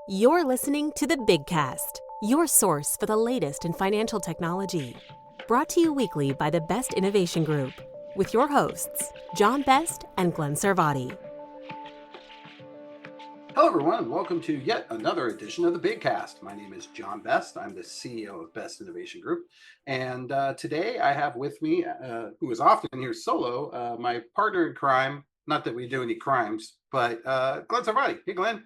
You're listening to the Big Cast, your source for the latest in financial technology. Brought to you weekly by the Best Innovation Group, with your hosts, John Best and Glen Servati. Hello, everyone. Welcome to yet another edition of the Big Cast. My name is John Best. I'm the CEO of Best Innovation Group. And today I have with me, who is often here solo, my partner in crime. Not that we do any crimes, but Glen Servati. Hey, Glen.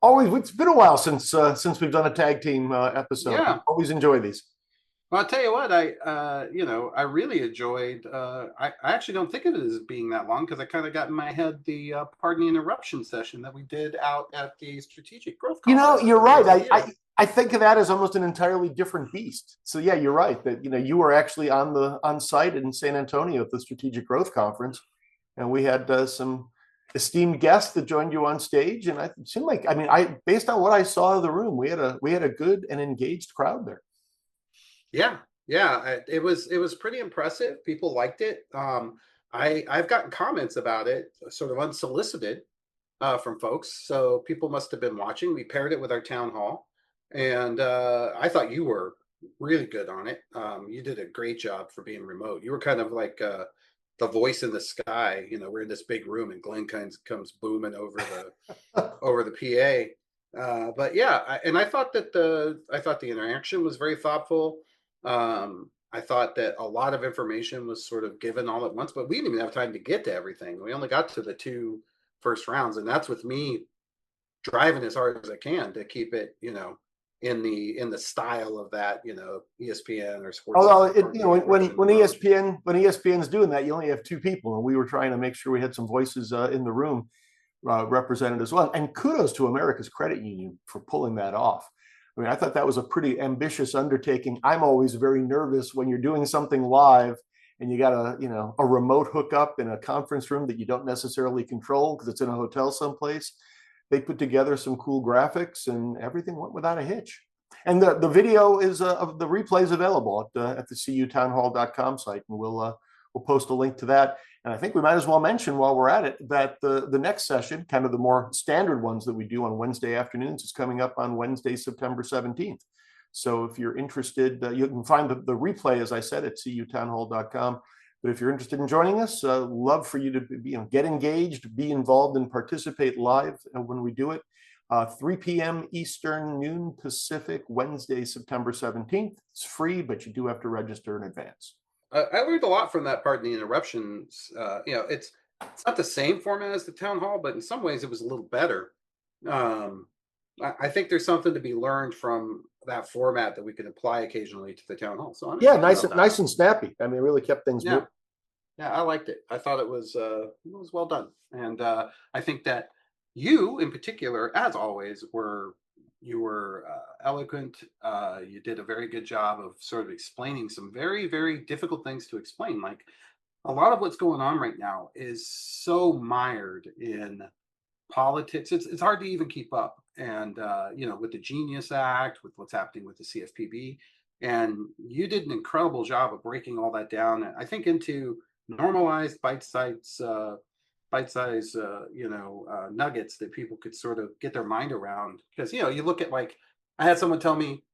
Always, it's been a while since we've done a tag team episode. Yeah. Always enjoy these. Well, I'll tell you what, I really enjoyed. I actually don't think of it as being that long because I kind of got in my head the pardon the interruption session that we did out at the Strategic Growth Conference. You're right. I think of that as almost an entirely different beast. So yeah, you're right that you were actually on site in San Antonio at the Strategic Growth Conference, and we had some esteemed guests that joined you on stage, and it seemed like based on what I saw of the room, we had a good and engaged crowd there. Yeah, it was pretty impressive. People liked it. I've gotten comments about it, sort of unsolicited, from folks. So people must have been watching. We paired it with our town hall, and I thought you were really good on it. You did a great job for being remote. You were kind of like the voice in the sky. We're in this big room, and Glenn comes booming over the over the PA. But yeah, and I thought the interaction was very thoughtful. I thought that a lot of information was sort of given all at once, but we didn't even have time to get to everything. We only got to the two first rounds, and that's with me driving as hard as I can to keep it, in the style of that, ESPN or sports. Although when ESPN's doing that, you only have two people, and we were trying to make sure we had some voices in the room represented as well. And kudos to America's Credit Union for pulling that off. I mean, I thought that was a pretty ambitious undertaking. I'm always very nervous when you're doing something live and you got a remote hookup in a conference room that you don't necessarily control because it's in a hotel someplace. They put together some cool graphics and everything went without a hitch. And the video is of the replay is available at the cutownhall.com site, and we'll post a link to that. And I think we might as well mention while we're at it that the next session, kind of the more standard ones that we do on Wednesday afternoons, is coming up on Wednesday, September 17th. So if you're interested, you can find the replay, as I said, at cutownhall.com. But if you're interested in joining us, love for you to get engaged, be involved, and participate live when we do it. 3 p.m. Eastern, noon Pacific, Wednesday, September 17th. It's free, but you do have to register in advance. I learned a lot from that part in the interruptions. It's not the same format as the town hall, but in some ways it was a little better. I think there's something to be learned from that format that we can apply occasionally to the town hall. So nice and snappy. I mean, it really kept things moving. Yeah, I liked it. I thought it was well done, and I think that you, in particular, as always, were eloquent. You did a very good job of sort of explaining some very, very difficult things to explain. Like a lot of what's going on right now is so mired in politics. It's hard to even keep up. And, with the Genius Act, with what's happening with the CFPB, and you did an incredible job of breaking all that down, I think, into normalized bite-sized nuggets that people could sort of get their mind around. Because, you look at, like, I had someone tell me,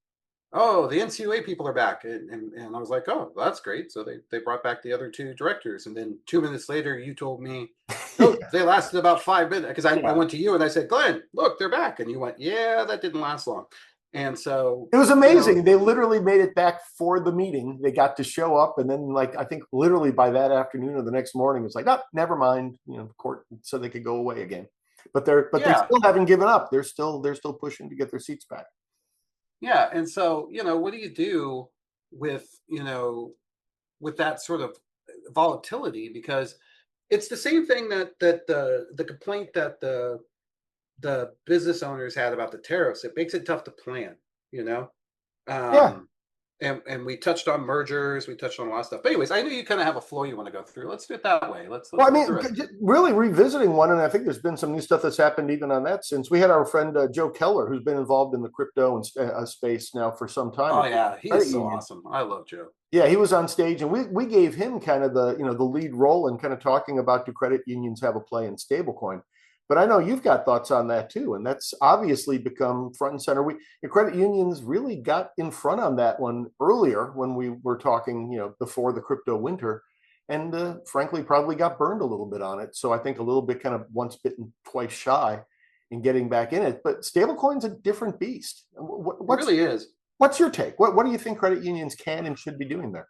oh, the NCUA people are back. And I was like, oh, that's great. So they brought back the other two directors. And then 2 minutes later, you told me, oh, they lasted about 5 minutes. Because I went to you and I said, Glenn, look, they're back. And you went, yeah, that didn't last long. And so it was amazing. They literally made it back for the meeting. They got to show up, and then, like, I think literally by that afternoon or the next morning, it's like, oh, never mind. The court said they could go away again. But they still haven't given up. They're still pushing to get their seats back. Yeah, and so what do you do with with that sort of volatility? Because it's the same thing that the complaint that the business owners had about the tariffs. It makes it tough to plan, And we touched on mergers. We touched on a lot of stuff. But anyways, I know you kind of have a flow you want to go through. Let's do it that way. Really revisiting one, and I think there's been some new stuff that's happened even on that since we had our friend Joe Keller, who's been involved in the crypto and space now for some time. Oh yeah, he's so awesome. I love Joe. Yeah, he was on stage, and we gave him kind of the lead role in kind of talking about, do credit unions have a play in stablecoin? But I know you've got thoughts on that too, and that's obviously become front and center. The credit unions really got in front on that one earlier when we were talking, before the crypto winter, and frankly, probably got burned a little bit on it. So I think a little bit kind of once bitten, twice shy in getting back in it. But stablecoin's a different beast. It really is. What's your take? What do you think credit unions can and should be doing there?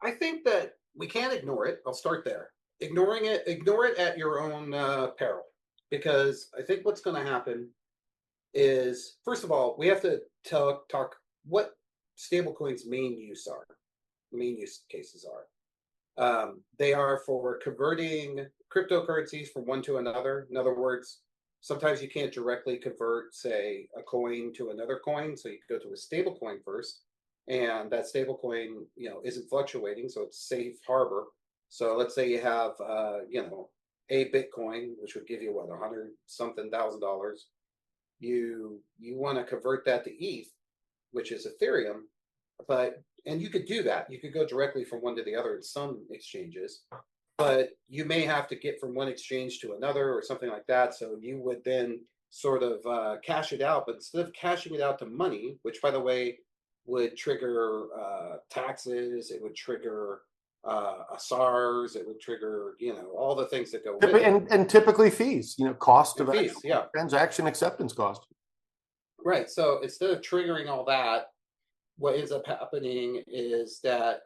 I think that we can't ignore it. I'll start there. Ignore it at your own peril, because I think what's going to happen is, first of all, we have to talk what stablecoins' main use cases are. They are for converting cryptocurrencies from one to another. In other words, sometimes you can't directly convert, say, a coin to another coin, so you go to a stable coin first, and that stable coin, isn't fluctuating, so it's safe harbor. So let's say you have, a Bitcoin, which would give you what, 100 something $1,000. You want to convert that to ETH, which is Ethereum, and you could do that. You could go directly from one to the other in some exchanges, but you may have to get from one exchange to another or something like that. So you would then sort of cash it out, but instead of cashing it out to money, which, by the way, would trigger taxes, it would trigger a SARS, it would trigger, all the things that go with it. And typically fees, cost of fees, transaction acceptance cost. Right. So instead of triggering all that, what ends up happening is that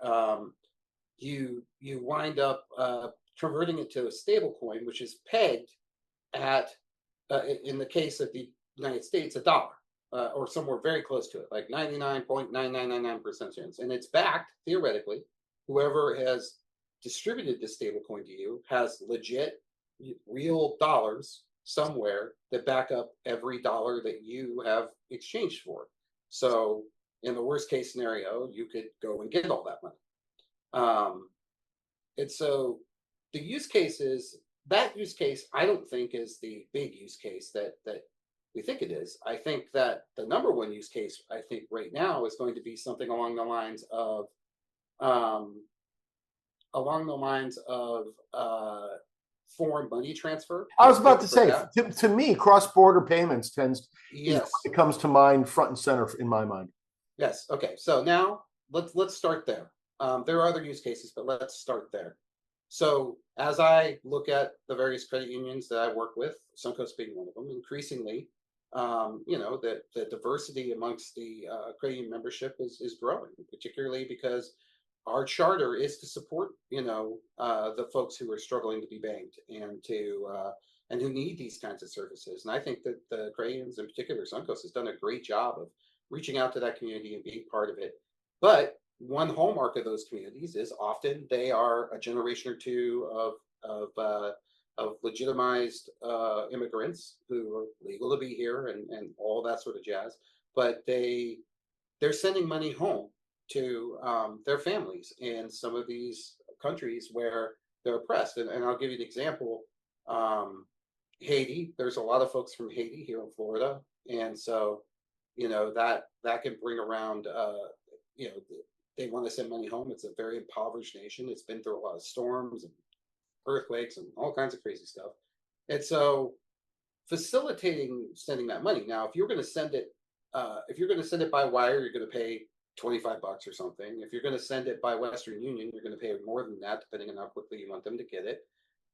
you wind up converting it to a stable coin, which is pegged at, in the case of the United States, $1. Or somewhere very close to it, like 99.9999% chance. And it's backed, theoretically, whoever has distributed this stablecoin to you has legit, real dollars somewhere that back up every dollar that you have exchanged for. So in the worst case scenario, you could go and get all that money. And so the use cases, that use case, I don't think is the big use case that we think it is. I think that the number one use case, I think right now, is going to be something along the lines of foreign money transfer. I was about to say, to me, cross-border payments is yes, it comes to mind front and center in my mind. Yes. Okay. So now let's start there. There are other use cases, but let's start there. So as I look at the various credit unions that I work with, Suncoast being one of them, increasingly, the diversity amongst the credit union membership is growing, particularly because our charter is to support, the folks who are struggling to be banked and who need these kinds of services. And I think that the credit unions, in particular, Suncoast, has done a great job of reaching out to that community and being part of it. But one hallmark of those communities is often they are a generation or two of legitimized immigrants who are legal to be here and all that sort of jazz. But they're sending money home to their families in some of these countries where they're oppressed. And I'll give you an example. Haiti, there's a lot of folks from Haiti here in Florida. And so, that can bring around, they want to send money home. It's a very impoverished nation. It's been through a lot of storms and earthquakes and all kinds of crazy stuff. And so facilitating sending that money. Now, if you're going to send it by wire, you're going to pay $25 or something. If you're going to send it by Western Union, you're going to pay more than that, depending on how quickly you want them to get it.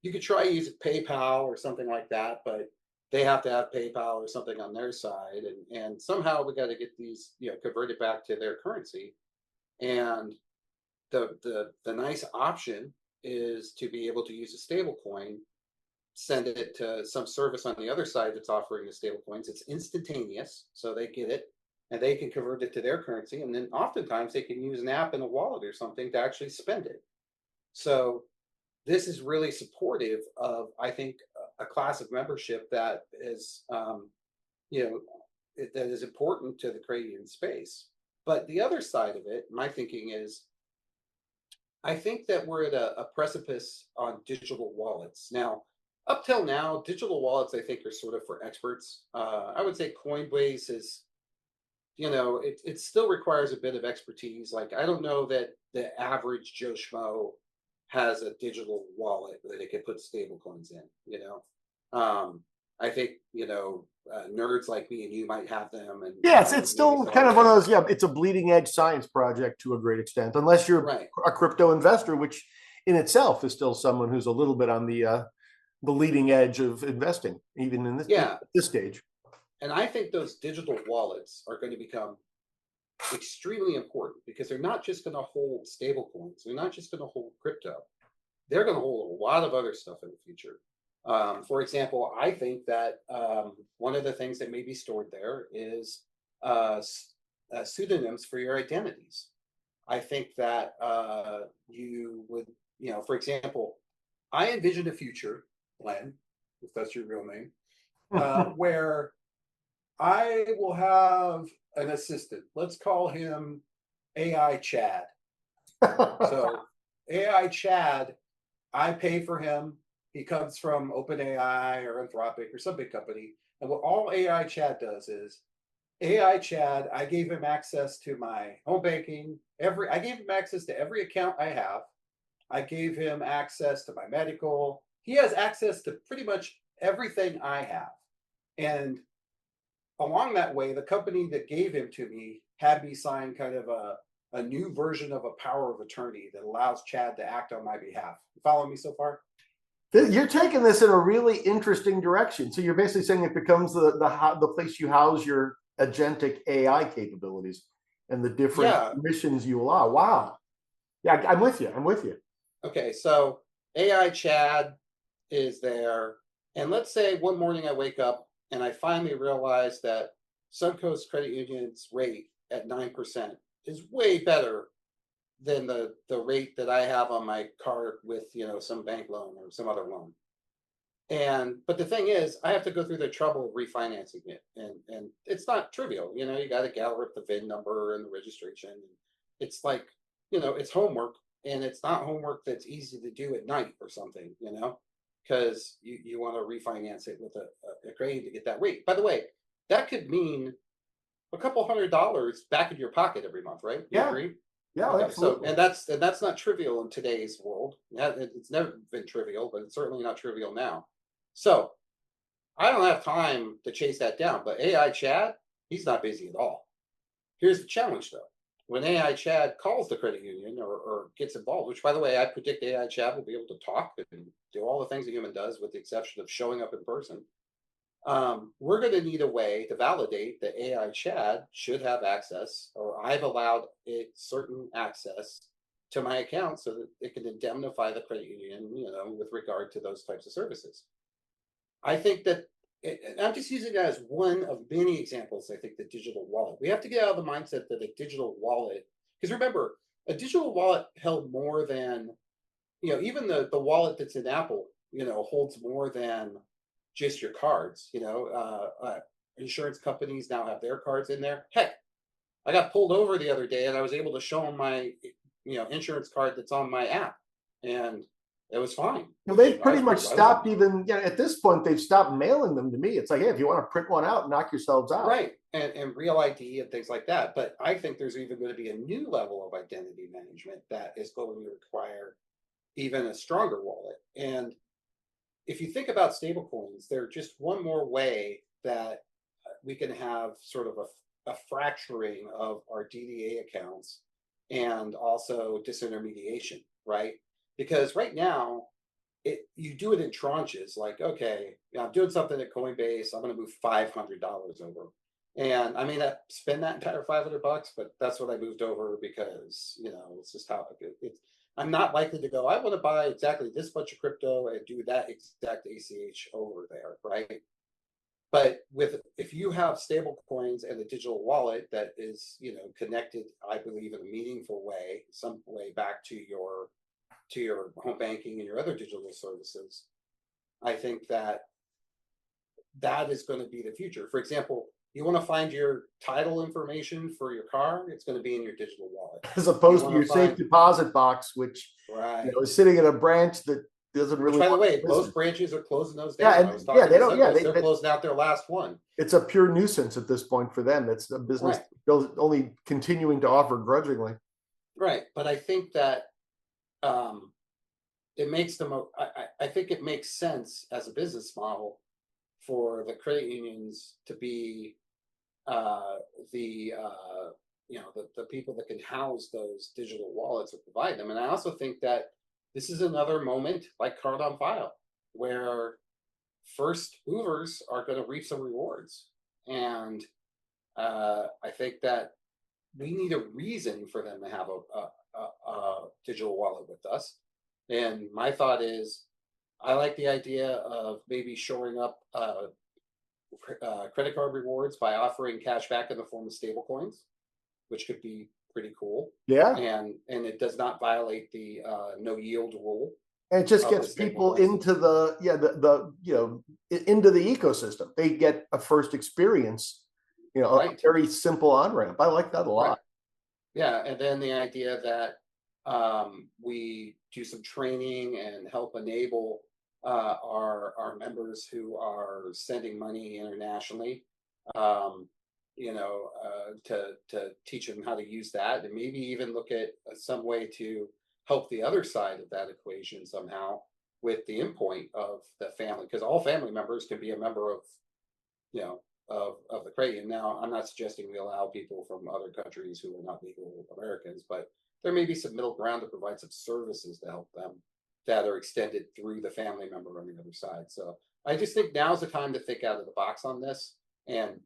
You could try using PayPal or something like that, but they have to have PayPal or something on their side. And somehow we got to get these, converted back to their currency. And the nice option is to be able to use a stable coin, send it to some service on the other side that's offering the stable coins. It's instantaneous, so they get it and they can convert it to their currency. And then oftentimes they can use an app in a wallet or something to actually spend it. So this is really supportive of, I think, a class of membership that is, that is important to the credit union space. But the other side of it, my thinking is, I think that we're at a precipice on digital wallets. Now, up till now, digital wallets, I think, are sort of for experts. I would say Coinbase is, it still requires a bit of expertise. Like, I don't know that the average Joe Schmo has a digital wallet that it can put stable coins in, I think, nerds like me and you might have them. And Yeah, it's maybe still some kind other of one of guys. those, yeah, it's a bleeding edge science project to a great extent, unless you're Right. a crypto investor, which in itself is still someone who's a little bit on the leading edge of investing, even in Yeah. this stage. And I think those digital wallets are going to become extremely important because they're not just going to hold stable coins. They're not just going to hold crypto. They're going to hold a lot of other stuff in the future. For example, I think that one of the things that may be stored there is pseudonyms for your identities. I think that you would, for example, I envision a future, Glenn, if that's your real name, where I will have an assistant. Let's call him AI Chad. So AI Chad, I pay for him. He comes from OpenAI or Anthropic or some big company. And what all AI Chad does is AI Chad, I gave him access to my home banking. I gave him access to every account I have. I gave him access to my medical. He has access to pretty much everything I have. And along that way, the company that gave him to me had me sign kind of a new version of a power of attorney that allows Chad to act on my behalf. You follow me so far? You're taking this in a really interesting direction. So you're basically saying it becomes the place you house your agentic AI capabilities and the different Yeah. missions you allow. Wow. Yeah, I'm with you. I'm with you. Okay, so AI Chad is there. And let's say one morning I wake up and I finally realize that Suncoast Credit Union's rate at 9% is way better than the rate that I have on my card with, some bank loan or some other loan. But the thing is, I have to go through the trouble of refinancing it. And it's not trivial. You got to gather up the VIN number and the registration. It's like, it's homework, and it's not homework that's easy to do at night or something, because you want to refinance it with a credit to get that rate. By the way, that could mean a couple $100 back in your pocket every month, right? You agree? Yeah, Okay, absolutely. so that's not trivial in today's world. It's never been trivial, but it's certainly not trivial now. So I don't have time to chase that down. But AI Chad, he's not busy at all. Here's the challenge, though. When AI Chad calls the credit union or gets involved, which, by the way, I predict AI Chad will be able to talk and do all the things a human does, with the exception of showing up in person. We're going to need a way to validate that AI Chad should have access, or I've allowed it certain access to my account so that it can indemnify the credit union, with regard to those types of services. I think that, I'm just using that as one of many examples. I think the digital wallet, we have to get out of the mindset that a digital wallet, because remember, a digital wallet held more than, even the wallet that's in Apple, holds more than just your cards. Insurance companies now have their cards in there. Heck, I got pulled over the other day and I was able to show them my, insurance card that's on my app, and it was fine. They've pretty much stopped even, at this point, they've stopped mailing them to me. It's like, hey, if you want to print one out, knock yourselves out. Right. And Real ID and things like that. But I think there's even going to be a new level of identity management that is going to require even a stronger wallet. And if you think about stablecoins, they're just one more way that we can have sort of a fracturing of our DDA accounts and also disintermediation, right? Because right now, you do it in tranches. Like, okay, I'm doing something at Coinbase. I'm going to move $500 over, and I may not spend that entire $500, but that's what I moved over because it's just how it's. I'm not likely to go, I want to buy exactly this much of crypto and do that exact ACH over there, right? But if you have stable coins and a digital wallet that is, connected, I believe, in a meaningful way, some way back to your home banking and your other digital services, I think that is going to be the future. For example, you want to find your title information for your car, it's going to be in your digital wallet. As opposed to your safe deposit box, which is sitting in a branch that doesn't really. By the way, most branches are closing those down. They don't. They're closing out their last one. It's a pure nuisance at this point for them. It's a business only continuing to offer grudgingly. Right, but I think that it makes them. I think it makes sense as a business model for the credit unions to be the the people that can house those digital wallets or provide them. And I also think that this is another moment like card on file where first movers are going to reap some rewards. And I think that we need a reason for them to have a digital wallet with us. And my thought is, I like the idea of maybe shoring up credit card rewards by offering cash back in the form of stablecoins, which could be pretty cool. Yeah. And it does not violate the no yield rule. And it just gets people into the into the ecosystem. They get a first experience, a very simple on-ramp. I like that a lot. Right. Yeah, and then the idea that we do some training and help enable our members who are sending money internationally, to teach them how to use that, and maybe even look at some way to help the other side of that equation somehow with the endpoint of the family, because all family members can be a member of the credit union. Now, I'm not suggesting we allow people from other countries who are not legal Americans, but there may be some middle ground to provide some services to help them that are extended through the family member on the other side. So I just think now's the time to think out of the box on this and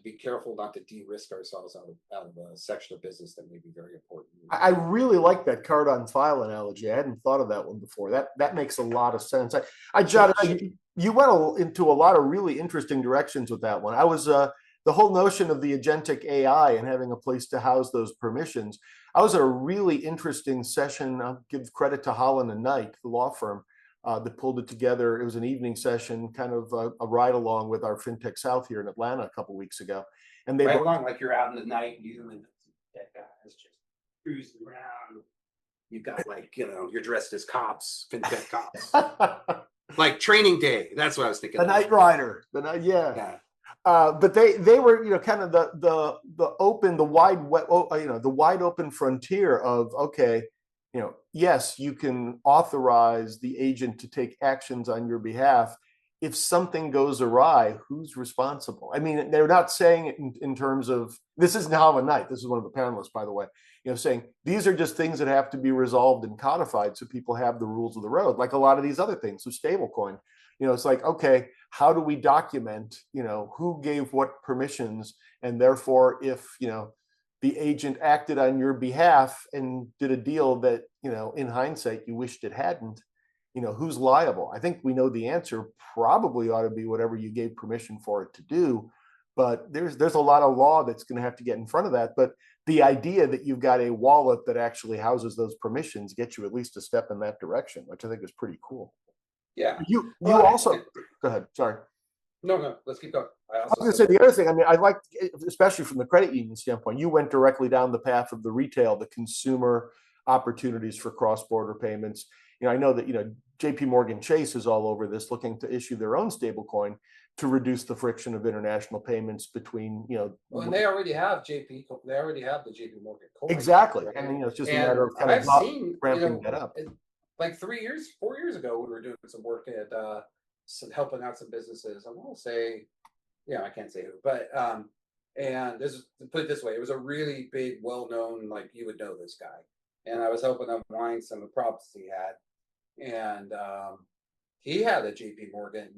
be careful not to de-risk ourselves out of a section of business that may be very important. I really like that card on file analogy. I hadn't thought of that one before. That makes a lot of sense. I jotted. You went into a lot of really interesting directions with that one. I was the whole notion of the agentic AI and having a place to house those permissions. I was at a really interesting session. I'll give credit to Holland and Knight, the law firm that pulled it together. It was an evening session, kind of a ride along with our FinTech South here in Atlanta a couple of weeks ago. And they along like you're out in the night, you and that guys just cruising around. You got you're dressed as cops, FinTech cops. Like training day. That's what I was thinking. The Night Rider. Yeah. But they were, kind of the open, the wide open frontier of, okay, yes, you can authorize the agent to take actions on your behalf. If something goes awry, who's responsible? I mean, they're not saying it in terms of, this isn't Holland Knight. This is one of the panelists, by the way, saying these are just things that have to be resolved and codified so people have the rules of the road, like a lot of these other things. So stablecoin, it's like, okay, how do we document, who gave what permissions? And therefore, if, the agent acted on your behalf and did a deal that, in hindsight, you wished it hadn't, who's liable? I think we know the answer probably ought to be whatever you gave permission for it to do. But there's a lot of law that's going to have to get in front of that. But the idea that you've got a wallet that actually houses those permissions gets you at least a step in that direction, which I think is pretty cool. Yeah. You also go ahead. Sorry. No, let's keep going. I was going to say the other thing. I mean, I like, especially from the credit union standpoint, you went directly down the path of the retail, the consumer opportunities for cross-border payments. I know that J.P. Morgan Chase is all over this, looking to issue their own stablecoin to reduce the friction of international payments between Well, and they already have JP. They already have the JP Morgan coin. Exactly, right? and it's just a matter of kind of ramping that up. Like 4 years ago, we were doing some work at helping out some businesses. I won't say, I can't say who, but and this, put it this way, it was a really big, well-known, like you would know this guy, and I was helping him wind some of the problems he had, and he had a JP Morgan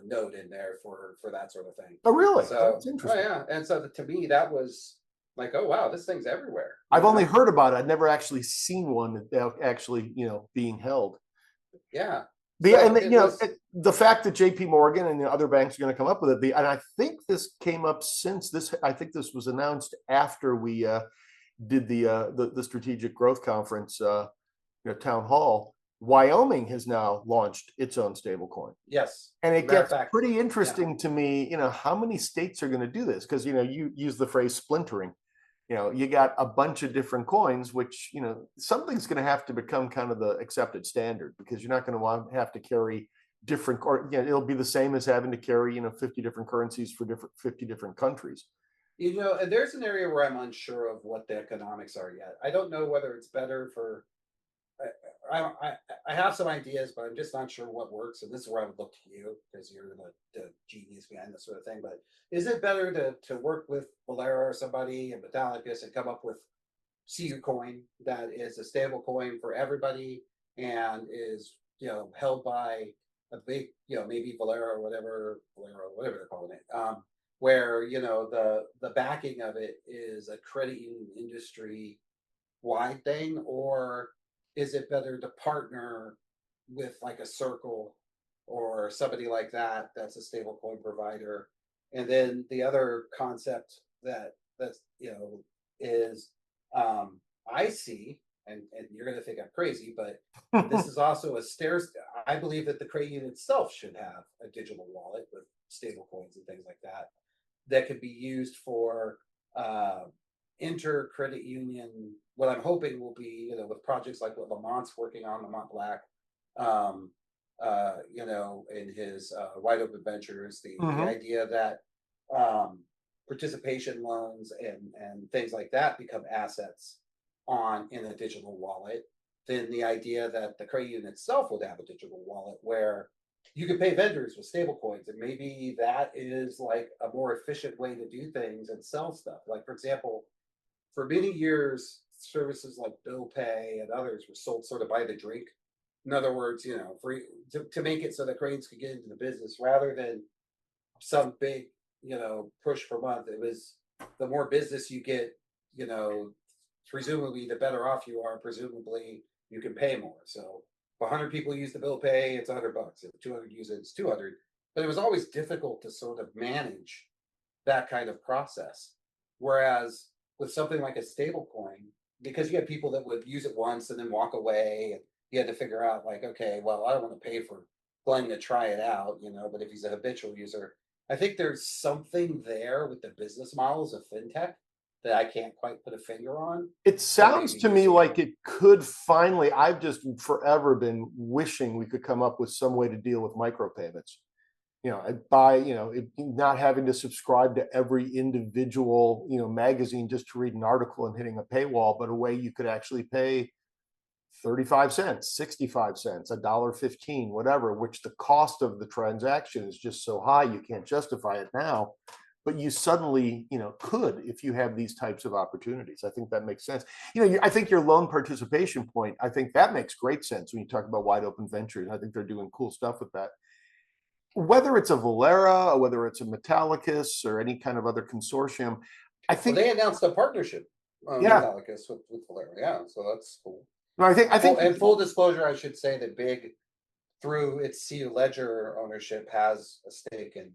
note in there for that sort of thing. Oh, really? So that's interesting. yeah, and so to me that was like, oh wow, this thing's everywhere. I've only heard about it. I've never actually seen one actually, being held. Yeah. The fact that JP Morgan and the other banks are going to come up with it, and I think this came up since this. I think this was announced after we did the strategic growth conference, town hall. Wyoming has now launched its own stablecoin. Yes, and it gets pretty interesting to me. How many states are going to do this? Because you use the phrase splintering. You got a bunch of different coins, which, something's going to have to become kind of the accepted standard, because you're not going to have to carry different, or it'll be the same as having to carry, 50 different currencies for 50 different countries. There's an area where I'm unsure of what the economics are yet. I don't know whether it's better for, I have some ideas, but I'm just not sure what works. And this is where I would look to you because you're the genius behind this sort of thing. But is it better to work with Valera or somebody and Metallicus and come up with CU coin that is a stable coin for everybody and is held by a big maybe Valera or whatever they're calling it, where the backing of it is a credit union industry wide thing, or is it better to partner with like a Circle or somebody like that that's a stable coin provider? And then the other concept that's is I see, and you're going to think I'm crazy, but this is also a stairs. I believe that the credit union itself should have a digital wallet with stable coins and things like that that could be used for inter credit union. What I'm hoping will be, with projects like what Lamont's working on, Lamont Black, in his Wide Open Ventures, the idea that participation loans and things like that become assets in a digital wallet. Then the idea that the credit union itself would have a digital wallet where you could pay vendors with stable coins, and maybe that is like a more efficient way to do things and sell stuff. Like, for example, for many years, services like bill pay and others were sold sort of by the drink. In other words, to make it so that cranes could get into the business rather than some big, push per month. It was the more business you get, presumably the better off you are. Presumably you can pay more. So if 100 people use the bill pay, it's $100. If 200 use it, it's 200. But it was always difficult to sort of manage that kind of process. Whereas with something like a stable coin, because you had people that would use it once and then walk away, and you had to figure out like, okay, well, I don't want to pay for Glen to try it out, but if he's a habitual user, I think there's something there with the business models of fintech that I can't quite put a finger on. It sounds to me like it could finally, I've just forever been wishing we could come up with some way to deal with micropayments. Not having to subscribe to every individual, magazine just to read an article and hitting a paywall, but a way you could actually pay 35 cents, 65 cents, $1.15, whatever, which the cost of the transaction is just so high, you can't justify it now. But you suddenly, could if you have these types of opportunities. I think that makes sense. I think your loan participation point, I think that makes great sense when you talk about Wide Open Ventures. I think they're doing cool stuff with that. Whether it's a Valera or whether it's a Metallicus or any kind of other consortium, I think they announced a partnership, Metallicus with Valera. Yeah, so that's cool. No, I think, and full disclosure, I should say that Big, through its CU Ledger ownership, has a stake in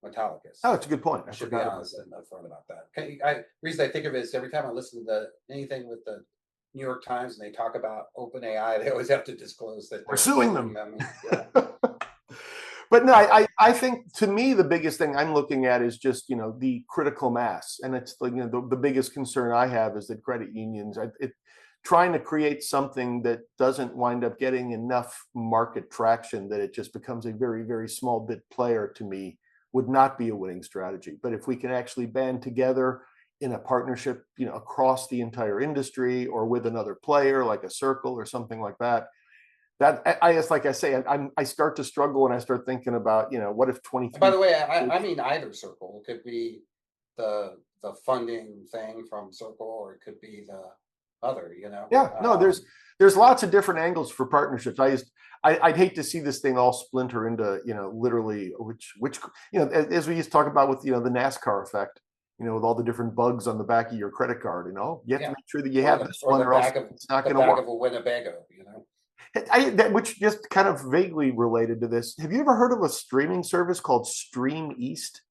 Metallicus. Oh, it's a good point. I should be honest and upfront about that. The reason I think of it is every time I listen to anything with the New York Times and they talk about OpenAI, they always have to disclose that we're suing them. Yeah. But no, I think to me the biggest thing I'm looking at is just the critical mass, and it's like the biggest concern I have is that credit unions trying to create something that doesn't wind up getting enough market traction that it just becomes a very, very small bit player, to me would not be a winning strategy. But if we can actually band together in a partnership, across the entire industry or with another player like a Circle or something like that, like I say, I start to struggle when I start thinking about, what if 23. By the way, I mean either Circle. It could be the funding thing from Circle, or it could be the other, Yeah, no, there's lots of different angles for partnerships. I'd hate to see this thing all splinter into, literally which, as we used to talk about with, the NASCAR effect, with all the different bugs on the back of your credit card, you have to make sure that you have this one, or else it's not going to work. Of a Winnebago, Which just kind of vaguely related to this. Have you ever heard of a streaming service called Stream East?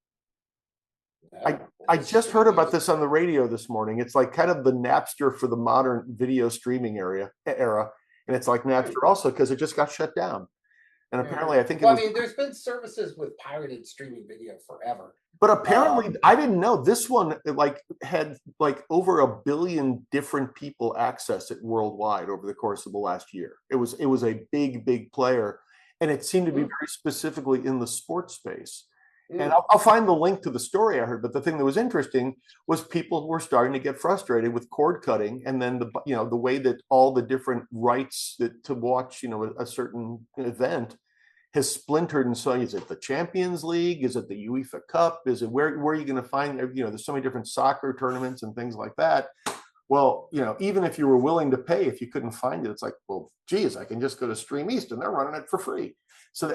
I just heard about this on the radio this morning. It's like kind of the Napster for the modern video streaming era, and it's like Napster also because it just got shut down. And apparently, I think there's been services with pirated streaming video forever. But apparently, I didn't know this one had over 1 billion different people access it worldwide over the course of the last year. It was a big player, and it seemed to be very specifically in the sports space. And I'll find the link to the story I heard. But the thing that was interesting was people were starting to get frustrated with cord cutting, and then the way that all the different rights to watch a certain event has splintered. And so, is it the Champions League? Is it the UEFA Cup? Is it where are you going to find? There's so many different soccer tournaments and things like that. Well, even if you were willing to pay, if you couldn't find it, it's like, well, geez, I can just go to Stream East and they're running it for free. So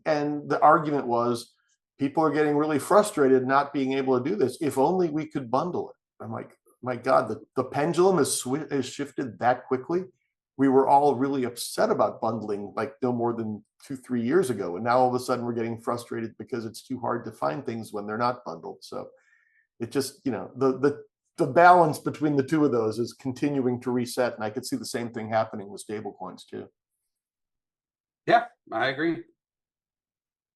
and the argument was people are getting really frustrated not being able to do this. If only we could bundle it. I'm like, my God, the pendulum has shifted that quickly. We were all really upset about bundling like no more than 2-3 years ago. And now all of a sudden we're getting frustrated because it's too hard to find things when they're not bundled. So it just, the balance between the two of those is continuing to reset. And I could see the same thing happening with stablecoins too. Yeah, I agree.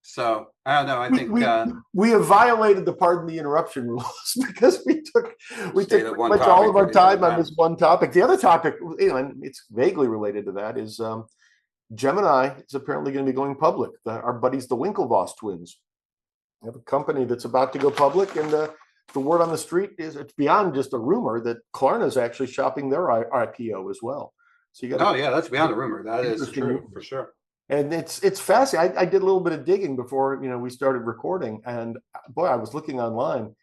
So I don't know. I think we have violated the pardon the interruption rules because we took pretty much all of our time on this one topic. The other topic, and it's vaguely related to that, is Gemini is apparently going to be going public. Our buddies, the Winklevoss twins, they have a company that's about to go public, and the word on the street is it's beyond just a rumor that Klarna is actually shopping their IPO as well. So you got that's beyond a rumor. That is true for sure. And it's fascinating. I did a little bit of digging before we started recording, and boy, I was looking online.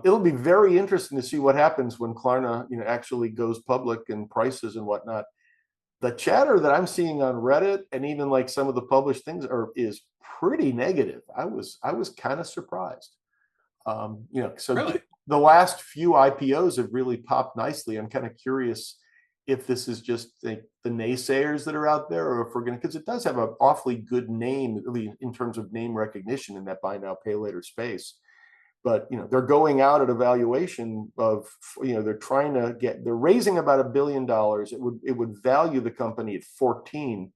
It'll be very interesting to see what happens when Klarna actually goes public and prices and whatnot. The chatter that I'm seeing on Reddit and even like some of the published things is pretty negative. I was kind of surprised. So really? The last few IPOs have really popped nicely. I'm kind of curious if this is just the naysayers that are out there, or if we're going to, because it does have an awfully good name in terms of name recognition in that buy now, pay later space. But, they're going out at a valuation of, they're raising about $1 billion. It would value the company at 14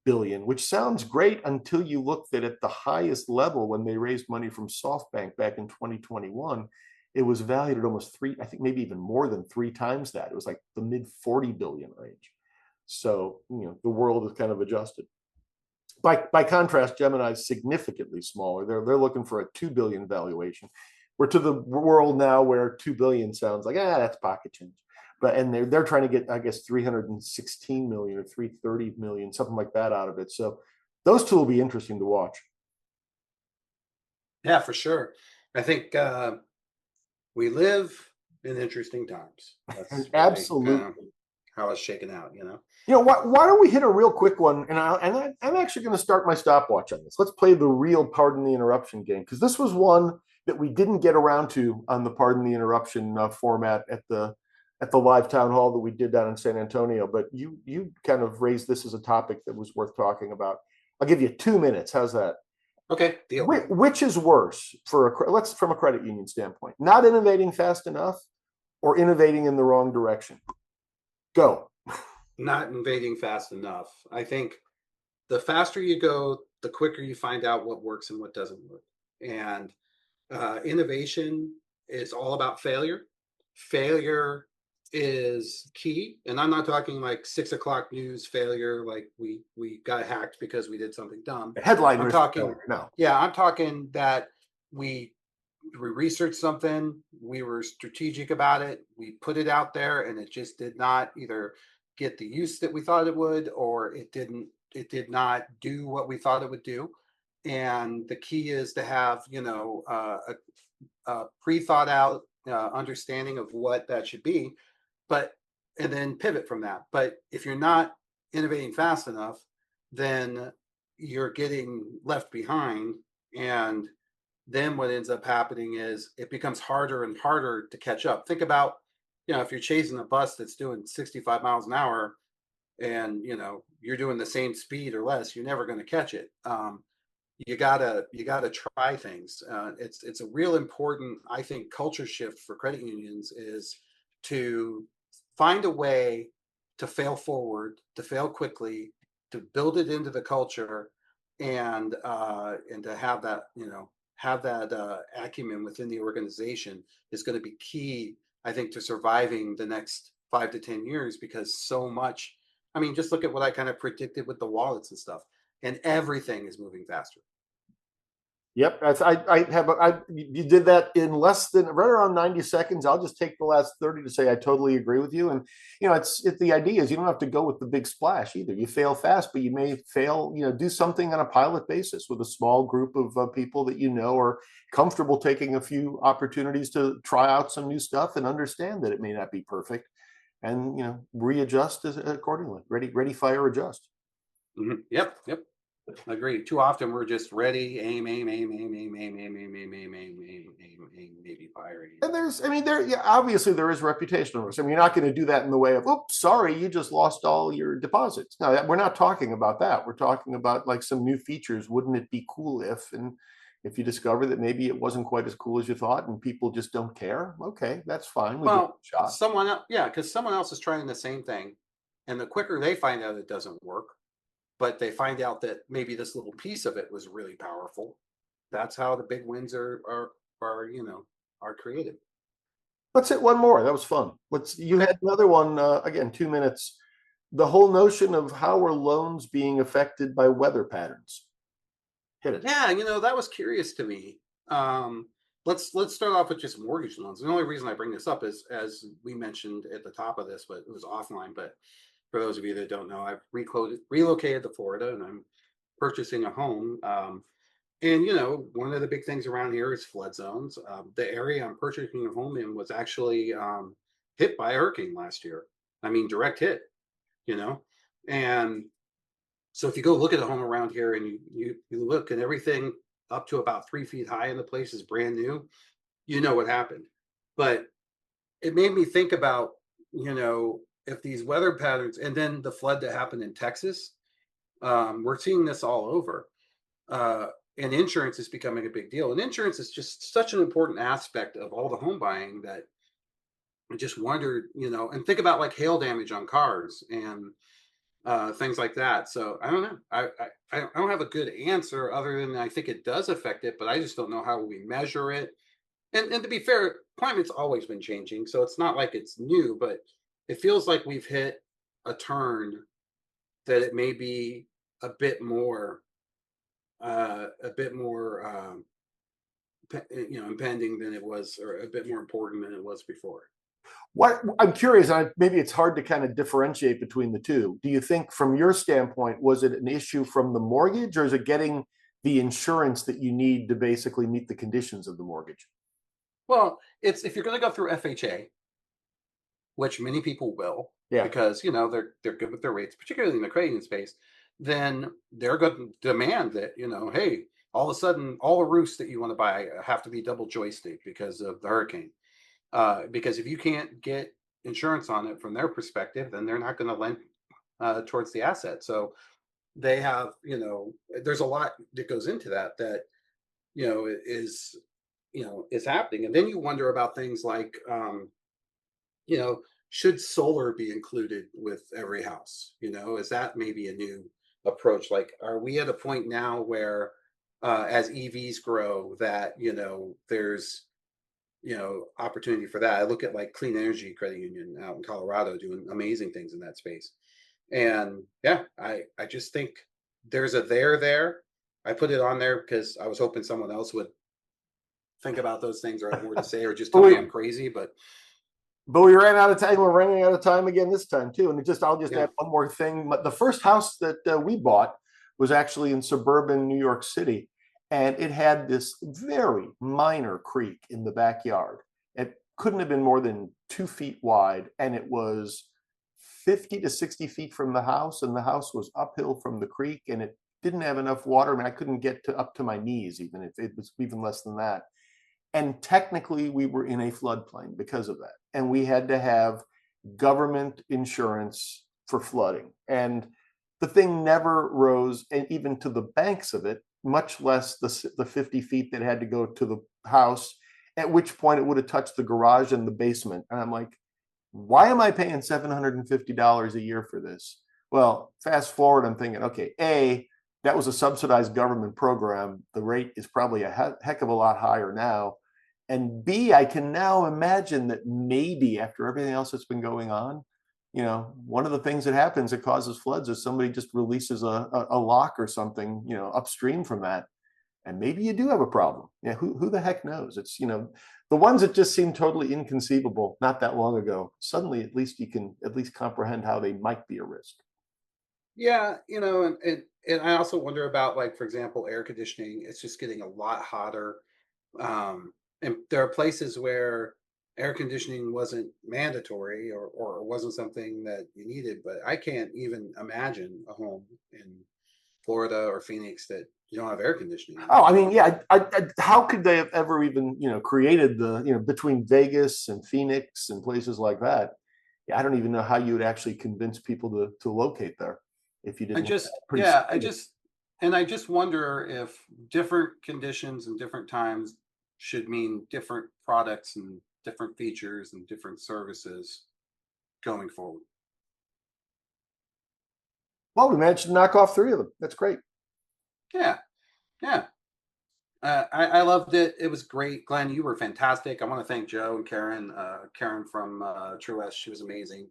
billion, which sounds great until you looked at the highest level when they raised money from SoftBank back in 2021. It was valued at almost I think maybe even more than 3 times that. It was like the mid 40 billion range. So, the world has kind of adjusted. By contrast, Gemini is significantly smaller. They're looking for a 2 billion valuation. We're to the world now where 2 billion sounds like, that's pocket change. And they're trying to get, I guess, 316 million or 330 million, something like that out of it. So those two will be interesting to watch. Yeah, for sure. I think we live in interesting times. That's absolutely how it's shaken out, why don't we hit a real quick one? And I'm actually going to start my stopwatch on this. Let's play the real pardon the interruption game, because this was one that we didn't get around to on the pardon the interruption format at the live town hall that we did down in San Antonio. But you kind of raised this as a topic that was worth talking about. I'll give you 2 minutes. How's that? Okay, deal. Which is worse let's from a credit union standpoint, not innovating fast enough or innovating in the wrong direction? Go. Not innovating fast enough. I think the faster you go, the quicker you find out what works and what doesn't work. And innovation is all about failure. Failure is key. And I'm not talking like 6 o'clock news failure, like we got hacked because we did something dumb. Headline. I'm talking, no. Yeah, I'm talking that we researched something, we were strategic about it, we put it out there, and it just did not either get the use that we thought it would, or it did not do what we thought it would do. And the key is to have a pre-thought out understanding of what that should be, and then pivot from that. But if you're not innovating fast enough, then you're getting left behind. And then what ends up happening is it becomes harder and harder to catch up. Think about, if you're chasing a bus that's doing 65 miles an hour and, you're doing the same speed or less, you're never going to catch it. You gotta try things. It's a real important, I think, culture shift for credit unions is to find a way to fail forward, to fail quickly, to build it into the culture, and to have that acumen within the organization is going to be key, I think, to surviving the next 5 to 10 years, because so much, just look at what I kind of predicted with the wallets and stuff, and everything is moving faster. Yep, you did that in less than right around 90 seconds. I'll just take the last 30 to say I totally agree with you. And it's the idea is you don't have to go with the big splash either. You fail fast, but you may fail. Do something on a pilot basis with a small group of people that are comfortable taking a few opportunities to try out some new stuff and understand that it may not be perfect, and readjust accordingly. Ready, fire, adjust. Mm-hmm. Yep. Agree. Too often we're just ready, aim, maybe fire. And obviously there is reputational risk. You're not going to do that in the way of, oops, sorry, you just lost all your deposits. No, we're not talking about that. We're talking about like some new features. Wouldn't it be cool if you discover that maybe it wasn't quite as cool as you thought and people just don't care? Okay, that's fine. Well, someone else, because someone else is trying the same thing, and the quicker they find out it doesn't work, but they find out that maybe this little piece of it was really powerful. That's how the big wins are created. Let's hit one more. That was fun. You had another one, again, 2 minutes. The whole notion of how are loans being affected by weather patterns. Hit it. Yeah, that was curious to me. Let's start off with just mortgage loans. The only reason I bring this up is, as we mentioned at the top of this, but it was offline, but for those of you that don't know, I've relocated to Florida, and I'm purchasing a home. And one of the big things around here is flood zones. The area I'm purchasing a home in was actually hit by a hurricane last year. I mean, direct hit. And so if you go look at a home around here and you look at everything up to about 3 feet high in the place is brand new, what happened. But it made me think about, if these weather patterns, and then the flood that happened in Texas, we're seeing this all over. And insurance is becoming a big deal. And insurance is just such an important aspect of all the home buying that I just wondered, and think about like hail damage on cars and things like that. So I don't know. I don't have a good answer other than I think it does affect it, but I just don't know how we measure it. And to be fair, climate's always been changing, so it's not like it's new, but it feels like we've hit a turn that it may be a bit more impending than it was, or a bit more important than it was before. What I'm curious, maybe it's hard to kind of differentiate between the two. Do you think, from your standpoint, was it an issue from the mortgage, or is it getting the insurance that you need to basically meet the conditions of the mortgage? Well, it's if you're going to go through FHA, which many people will, because they're good with their rates, particularly in the credit space, then they're going to demand that hey, all of a sudden all the roofs that you want to buy have to be double joisted because of the hurricane. Because if you can't get insurance on it from their perspective, then they're not going to lend towards the asset. So they have, there's a lot that goes into that is happening. And then you wonder about things like, should solar be included with every house? Is that maybe a new approach? Like, are we at a point now where as EVs grow that, there's, opportunity for that? I look at like Clean Energy Credit Union out in Colorado doing amazing things in that space. And I just think there's a there. I put it on there because I was hoping someone else would think about those things or have more to say, or just tell me I'm crazy. But we ran out of time. We're running out of time again this time too. And I'll just add one more thing. The first house that we bought was actually in suburban New York City, and it had this very minor creek in the backyard. It couldn't have been more than 2 feet wide, and it was 50 to 60 feet from the house, and the house was uphill from the creek, and it didn't have enough water. I mean, I couldn't get up to my knees, even if it was even less than that. And technically, we were in a floodplain because of that. And we had to have government insurance for flooding. And the thing never rose even to the banks of it, much less the 50 feet that had to go to the house, at which point it would have touched the garage and the basement. And I'm like, why am I paying $750 a year for this? Well, fast forward, I'm thinking, okay, A, that was a subsidized government program. The rate is probably a heck of a lot higher now. And B, I can now imagine that maybe after everything else that's been going on, one of the things that happens that causes floods is somebody just releases a lock or something, upstream from that. And maybe you do have a problem. Yeah, who the heck knows? It's, the ones that just seem totally inconceivable not that long ago, suddenly at least you can at least comprehend how they might be a risk. Yeah, and I also wonder about, like, for example, air conditioning. It's just getting a lot hotter. And there are places where air conditioning wasn't mandatory, or wasn't something that you needed, but I can't even imagine a home in Florida or Phoenix that you don't have air conditioning in. Oh, I mean, yeah. How could they have ever even, created between Vegas and Phoenix and places like that? Yeah, I don't even know how you would actually convince people to locate there if you I didn't. just, Pretty yeah, standard. I just wonder if different conditions and different times should mean different products and different features and different services going forward. Well, we managed to knock off 3 of them. That's great. Yeah, yeah. I loved it. It was great. Glenn, you were fantastic. I want to thank Joe and Karen. Karen from True West, she was amazing.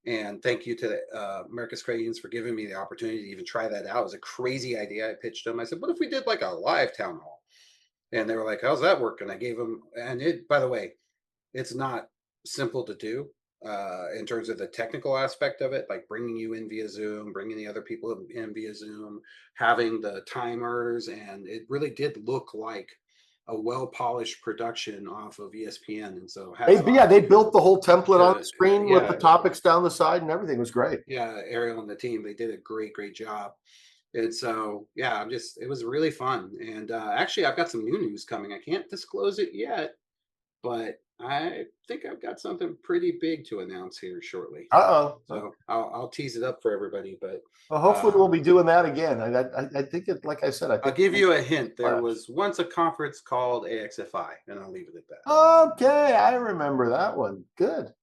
And thank you to the, America's Credit Unions for giving me the opportunity to even try that out. It was a crazy idea. I pitched them. I said, what if we did like a live town hall? And they were like, how's that working? I gave them, and it, by the way, it's not simple to do in terms of the technical aspect of it, like bringing you in via Zoom, bringing the other people in via Zoom, having the timers. And it really did look like a well-polished production off of ESPN. And so hats off They built the whole template on the screen with the yeah, topics down the side and everything. It was great. yeah, Ariel and the team, they did a great job. And so, yeah, it was really fun. And actually, I've got some new news coming. I can't disclose it yet, but I think I've got something pretty big to announce here shortly. So I'll tease it up for everybody. But well, hopefully we'll be doing that again. I think it, like I said, I'll give you a hint. There was once a conference called AXFI, and I'll leave it at that. Okay, I remember that one. Good.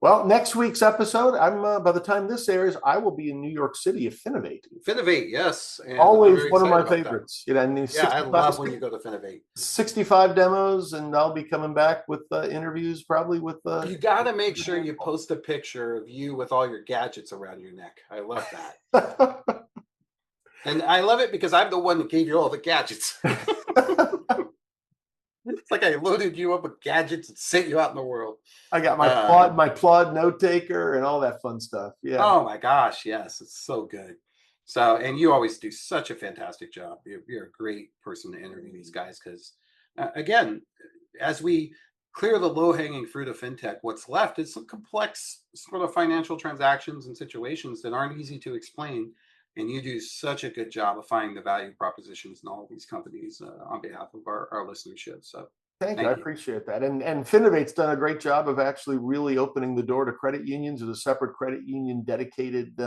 Well, next week's episode, I'm by the time this airs, I will be in New York City at Finovate. Finovate, yes, and always one of my favorites. And yeah, I love when you go to Finovate. 65 demos, and I'll be coming back with interviews, probably with. You got to make sure you post a picture of you with all your gadgets around your neck. I love that, and I love it because I'm the one that gave you all the gadgets. It's like I loaded you up with gadgets and sent you out in the world. I got my Plod note taker and all that fun stuff. Yeah. Oh my gosh, yes, it's so good. So, and you always do such a fantastic job. You're a great person to interview these guys because, again, as we clear the low-hanging fruit of fintech, what's left is some complex sort of financial transactions and situations that aren't easy to explain. And you do such a good job of finding the value propositions in all of these companies on behalf of our listenership. So thank you. I appreciate that. And Finovate's done a great job of actually really opening the door to credit unions. There's a separate credit union dedicated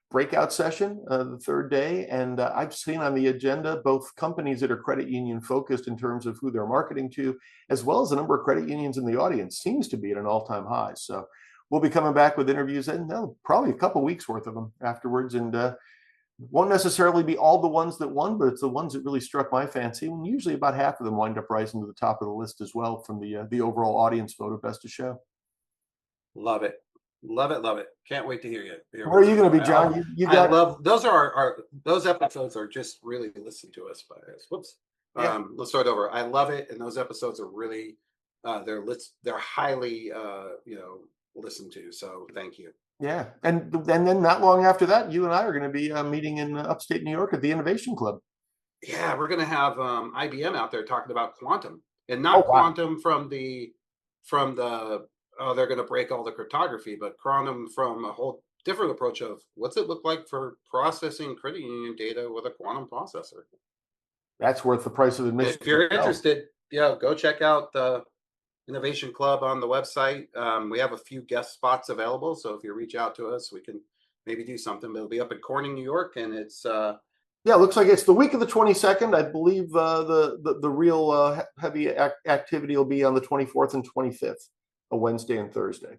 breakout session the 3rd day. And I've seen on the agenda both companies that are credit union focused in terms of who they're marketing to, as well as the number of credit unions in the audience seems to be at an all-time high. So we'll be coming back with interviews and probably a couple weeks worth of them afterwards. And won't necessarily be all the ones that won, but it's the ones that really struck my fancy. And usually about half of them wind up rising to the top of the list as well from the overall audience vote of best of show. Love it. Love it. Can't wait to hear you. Where are you going to be, John? I love those. Those episodes are just really listened to us by us. Whoops. Yeah. Let's start over. I love it, and those episodes are really they're highly listened to. So thank you. Yeah, and then not long after that, you and I are going to be meeting in upstate New York at the Innovation Club. Yeah, we're going to have IBM out there talking about quantum, and not quantum from the they're going to break all the cryptography, but quantum from a whole different approach of what's it look like for processing credit union data with a quantum processor. That's worth the price of admission. If you're interested, go check out the Innovation Club on the website. We have a few guest spots available, so if you reach out to us, we can maybe do something. It'll be up in Corning, New York, and it's it looks like it's the week of the 22nd. I believe the real heavy activity will be on the 24th and 25th, a Wednesday and Thursday.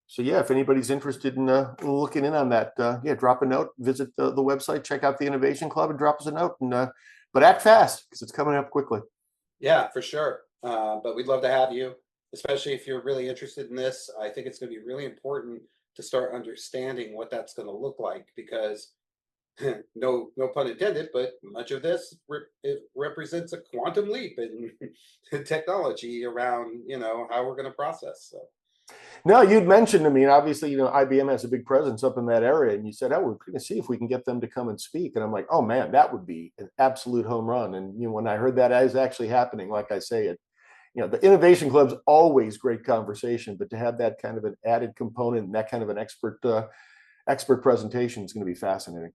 So yeah, if anybody's interested in looking in on that, drop a note, visit the website, check out the Innovation Club, and drop us a note. And but act fast because it's coming up quickly. Yeah, for sure. But we'd love to have you, especially if you're really interested in this. I think it's going to be really important to start understanding what that's going to look like, because no pun intended, but much of this it represents a quantum leap in, in technology around how we're going to process. So No, you'd mentioned to me, and obviously, IBM has a big presence up in that area, and you said, "Oh, we're going to see if we can get them to come and speak." And I'm like, "Oh man, that would be an absolute home run." And when I heard that is actually happening, like I say, the Innovation Club's always great conversation, but to have that kind of an added component and that kind of an expert presentation is going to be fascinating.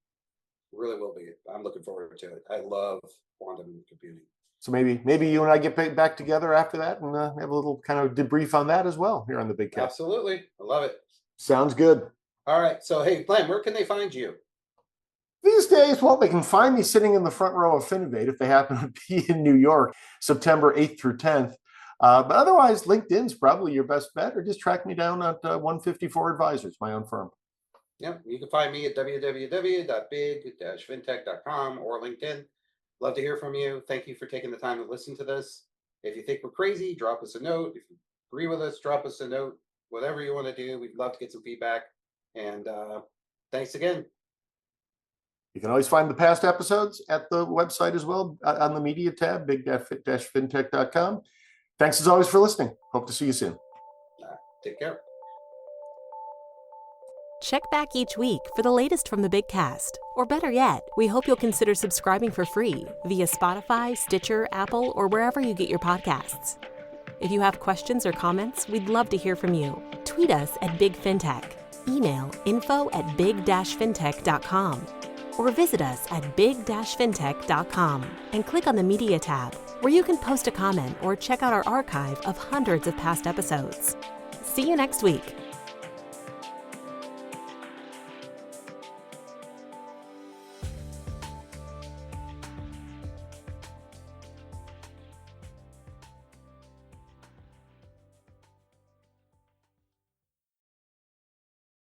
really will be. I'm looking forward to it. I love quantum computing. So maybe you and I get back together after that and have a little kind of debrief on that as well here on the Big Cat. Absolutely. I love it. Sounds good. All right. So, hey, Glenn, where can they find you? These days, well, they can find me sitting in the front row of Finovate if they happen to be in New York, September 8th through 10th. But otherwise, LinkedIn's probably your best bet, or just track me down at 154 Advisors, my own firm. Yeah, you can find me at www.big-fintech.com or LinkedIn. Love to hear from you. Thank you for taking the time to listen to this. If you think we're crazy, drop us a note. If you agree with us, drop us a note. Whatever you want to do, we'd love to get some feedback. And thanks again. You can always find the past episodes at the website as well on the media tab, big-fintech.com. Thanks as always for listening. Hope to see you soon. Take care. Check back each week for the latest from the Big Cast. Or better yet, we hope you'll consider subscribing for free via Spotify, Stitcher, Apple, or wherever you get your podcasts. If you have questions or comments, we'd love to hear from you. Tweet us at Big Fintech, email info@big-fintech.com, or visit us at big-fintech.com and click on the Media tab, where you can post a comment or check out our archive of hundreds of past episodes. See you next week.